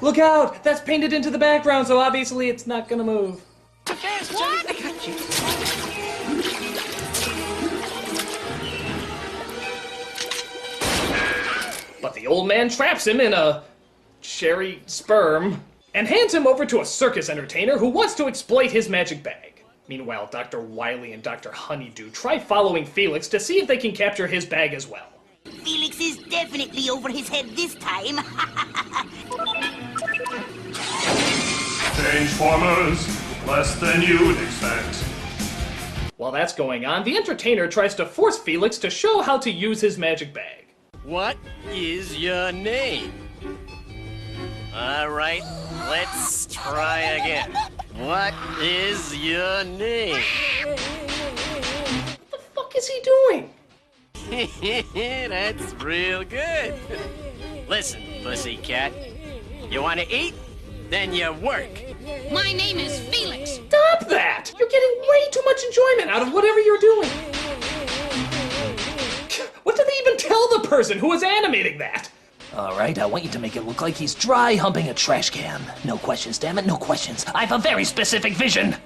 Look out! That's painted into the background, so obviously it's not gonna move. What? I got you. But the old man traps him in a cherry sperm and hands him over to a circus entertainer who wants to exploit his magic bag. Meanwhile, Dr. Wily and Dr. Honeydew try following Felix to see if they can capture his bag as well. Felix is definitely over his head this time. Strange formers, less than you'd expect. While that's going on, the entertainer tries to force Felix to show how to use his magic bag. What is your name? All right, let's try again. What is your name? What the fuck is he doing? That's real good. Listen, pussycat. You want to eat? Then you work. My name is Felix. Stop that! You're getting way too much enjoyment out of whatever you're doing. What did they even tell the person who was animating that? Alright, I want you to make it look like he's dry humping a trash can. No questions, damn it, no questions. I have a very specific vision.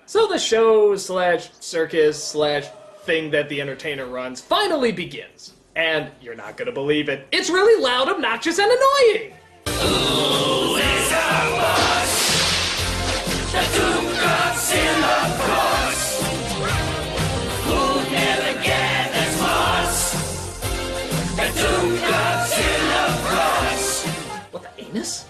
So the show slash circus slash thing that the entertainer runs finally begins. And you're not gonna believe it. It's really loud, obnoxious, and annoying! Who is a boss? The two gods in the cross. Who never gathers moss? The two gods in the cross. What the anus?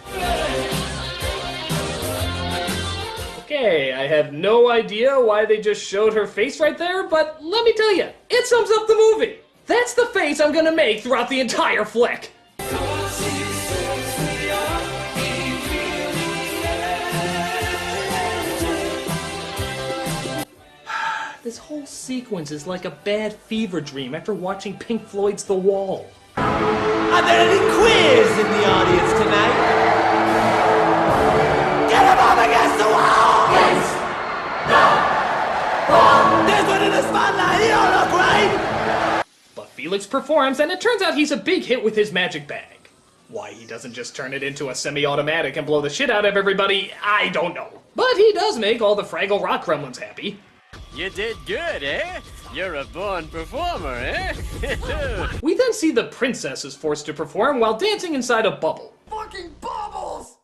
Okay, I have no idea why they just showed her face right there, but let me tell you, it sums up the movie. That's the face I'm gonna make throughout the entire flick. This whole sequence is like a bad fever dream after watching Pink Floyd's The Wall. Are there any queers in the audience tonight? Get him up against the wall! Yes! No! There's one in the spotlight, he don't look right! But Felix performs, and it turns out he's a big hit with his magic bag. Why he doesn't just turn it into a semi-automatic and blow the shit out of everybody, I don't know. But he does make all the Fraggle Rock gremlins happy. You did good, eh? You're a born performer, eh? We then see the princess is forced to perform while dancing inside a bubble. Fucking bubbles!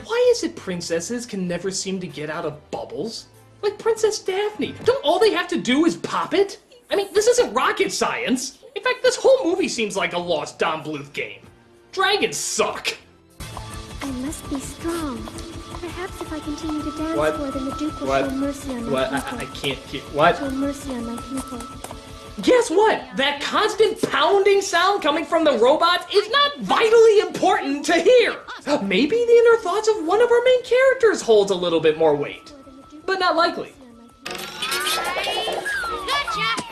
Why is it princesses can never seem to get out of bubbles? Like Princess Daphne. Don't all they have to do is pop it? I mean, this isn't rocket science. In fact, this whole movie seems like a lost Don Bluth game. Dragons suck. I must be strong. Perhaps if I continue to dance What? more, then the Duke will What? show mercy on my What? people. I can't hear. What? Show mercy on my people. Guess what? That constant pounding sound coming from the robots is not vitally important to hear. Maybe the inner thoughts of one of our main characters holds a little bit more weight. But not likely. Gotcha!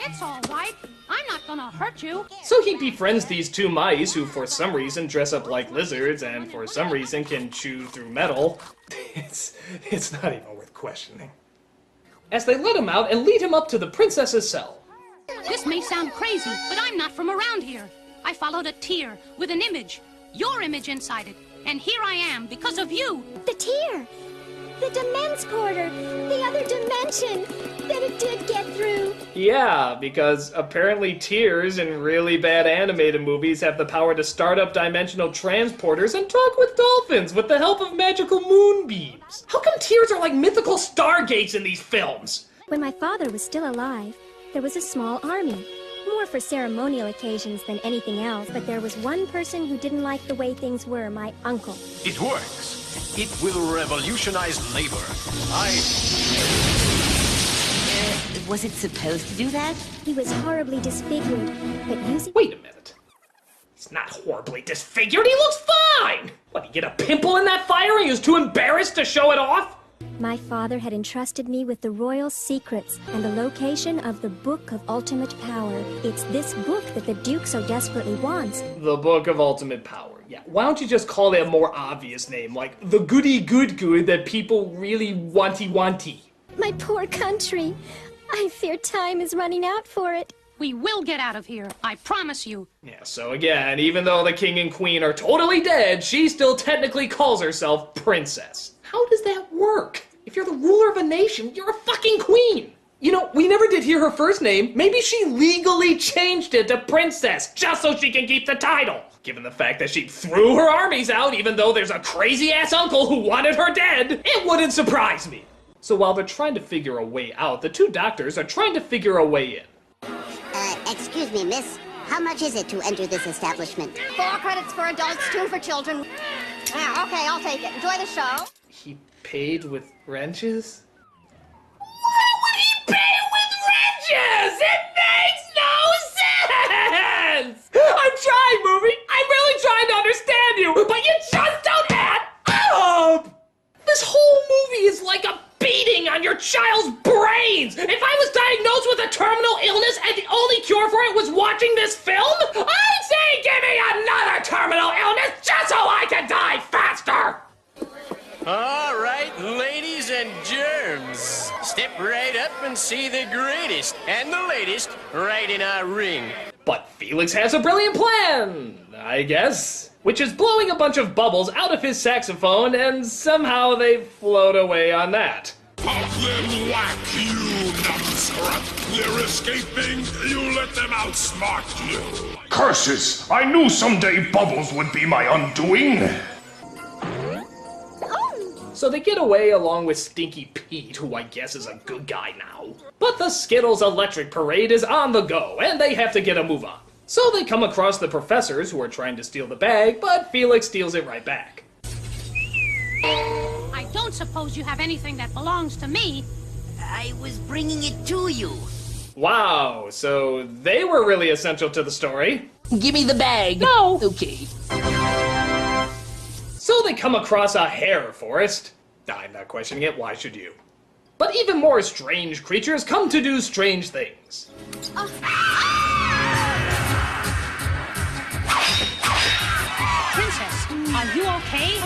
It's all right. I'm not gonna hurt you. So he befriends these two mice who for some reason dress up like lizards and for some reason can chew through metal. It's not even worth questioning. As they let him out and lead him up to the princess's cell. This may sound crazy, but I'm not from around here. I followed a tear with an image, your image inside it, and here I am because of you. The tear! The Demence Porter! The other dimension! That it did get through! Yeah, because apparently tears in really bad animated movies have the power to start up dimensional transporters and talk with dolphins with the help of magical moonbeams. How come tears are like mythical stargates in these films? When my father was still alive, there was a small army. More for ceremonial occasions than anything else, but there was one person who didn't like the way things were, my uncle. It works. It will revolutionize labor. Was it supposed to do that? He was horribly disfigured, but using— Wait a minute. He's not horribly disfigured, he looks fine! What, he get a pimple in that fire and he was too embarrassed to show it off? My father had entrusted me with the royal secrets and the location of the Book of Ultimate Power. It's this book that the Duke so desperately wants. The Book of Ultimate Power. Yeah, why don't you just call it a more obvious name, like the goody good that people really wanty. My poor country. I fear time is running out for it. We will get out of here, I promise you. Yeah, so again, even though the king and queen are totally dead, she still technically calls herself princess. How does that work? If you're the ruler of a nation, you're a fucking queen. You know, we never did hear her first name. Maybe she legally changed it to princess just so she can keep the title. Given the fact that she threw her armies out even though there's a crazy-ass uncle who wanted her dead, it wouldn't surprise me. So while they're trying to figure a way out, the two doctors are trying to figure a way in. Excuse me, miss. How much is it to enter this establishment? 4 credits for adults, 2 for children. Yeah, okay, I'll take it. Enjoy the show. He paid with wrenches? Why would he pay with wrenches? It makes no sense! I'm trying, movie! I'm really trying to understand you, but you just don't add up! This whole movie is like a beating on your child's brains! If I was diagnosed with a terminal illness and the only cure for it was watching this film, I'd say give me another terminal illness just so I can die faster! All right, ladies and germs. Step right up and see the greatest and the latest right in our ring. But Felix has a brilliant plan, I guess. Which is blowing a bunch of bubbles out of his saxophone, and somehow they float away on that. Pop them whack, you numbskull! They're escaping, you let them outsmart you! Curses! I knew someday bubbles would be my undoing! So they get away along with Stinky Pete, who I guess is a good guy now. But the Skittles Electric Parade is on the go, and they have to get a move on. So they come across the professors who are trying to steal the bag, but Felix steals it right back. I don't suppose you have anything that belongs to me. I was bringing it to you. Wow, so they were really essential to the story. Give me the bag. No! Okay. So they come across a hare forest. I'm not questioning it, why should you? But even more strange creatures come to do strange things. Princess, are you okay?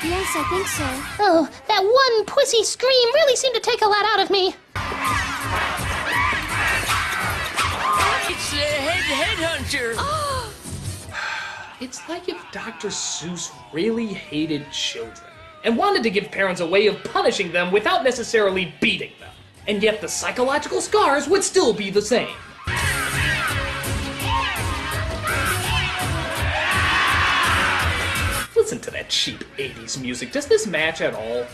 Yes, I think so. Oh, that one pussy scream really seemed to take a lot out of me. It's the headhunter. It's like if Dr. Seuss really hated children and wanted to give parents a way of punishing them without necessarily beating them. And yet the psychological scars would still be the same. Listen to that cheap 80s music. Does this match at all?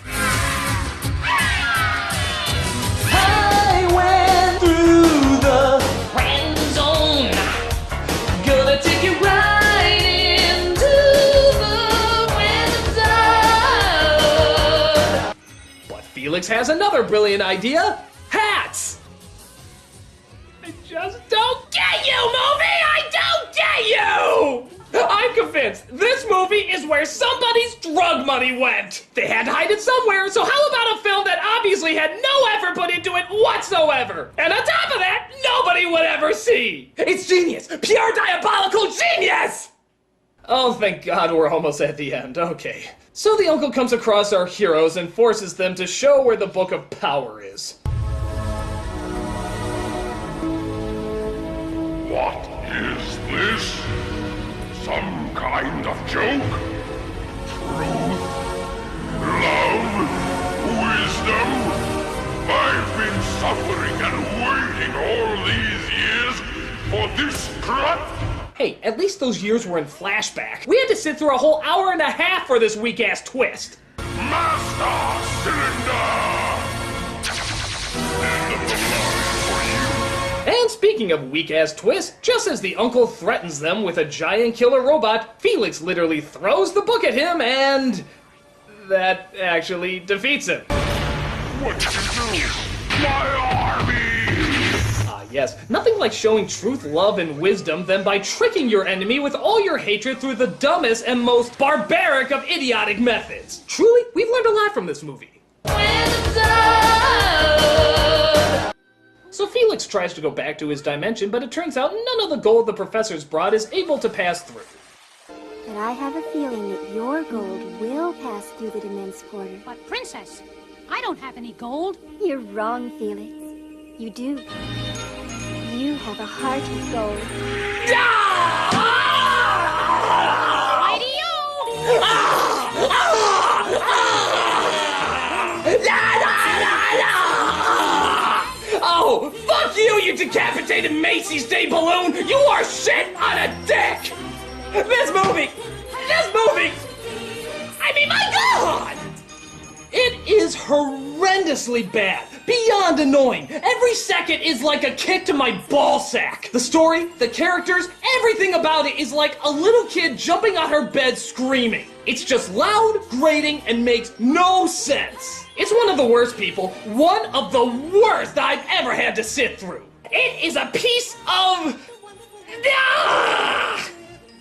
I went through the Friend zone. Gonna take you right into the friend zone. But Felix has another brilliant idea. Hats! I just don't get you, movie! I don't get you! I'm convinced this movie is where somebody's drug money went. They had to hide it somewhere, so how about a film that obviously had no effort put into it whatsoever? And on top of that, nobody would ever see. It's genius. Pure diabolical genius! Oh, thank God we're almost at the end. Okay. So the uncle comes across our heroes and forces them to show where the Book of Power is. What is this? Some kind of joke? Truth? Love? Wisdom? I've been suffering and waiting all these years for this crap? Hey, at least those years were in flashback. We had to sit through a whole hour and a half for this weak-ass twist. Master Cylinder! End of the line for you. And speaking of weak-ass twists, just as the uncle threatens them with a giant killer robot, Felix literally throws the book at him and... that actually defeats him. What did you do? My army! Ah, yes. Nothing like showing truth, love, and wisdom than by tricking your enemy with all your hatred through the dumbest and most barbaric of idiotic methods. Truly, we've learned a lot from this movie. So Felix tries to go back to his dimension, but it turns out none of the gold the professors brought is able to pass through. But I have a feeling that your gold will pass through the Demence Porter. But Princess, I don't have any gold. You're wrong, Felix. You do. have a heart of gold. Oh, fuck you, you decapitated Macy's Day balloon! You are shit on a dick! This movie! I mean, my God! It is horrendously bad. Beyond annoying. Every second is like a kick to my ballsack. The story, the characters, everything about it is like a little kid jumping on her bed screaming. It's just loud, grating, and makes no sense. It's one of the worst, people. One of the worst I've ever had to sit through. It is a piece of...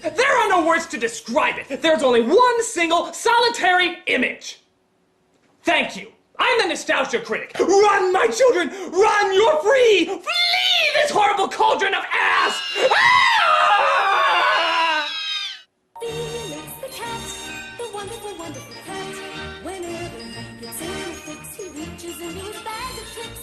There are no words to describe it. There's only one single, solitary image. Thank you. I'm the Nostalgia Critic. Run, my children! Run! You're free! Flee this horrible cauldron of ass! Ah! Felix the cat, the wonderful, wonderful cat. Whenever he gets in a fix, he reaches into his bag of tricks.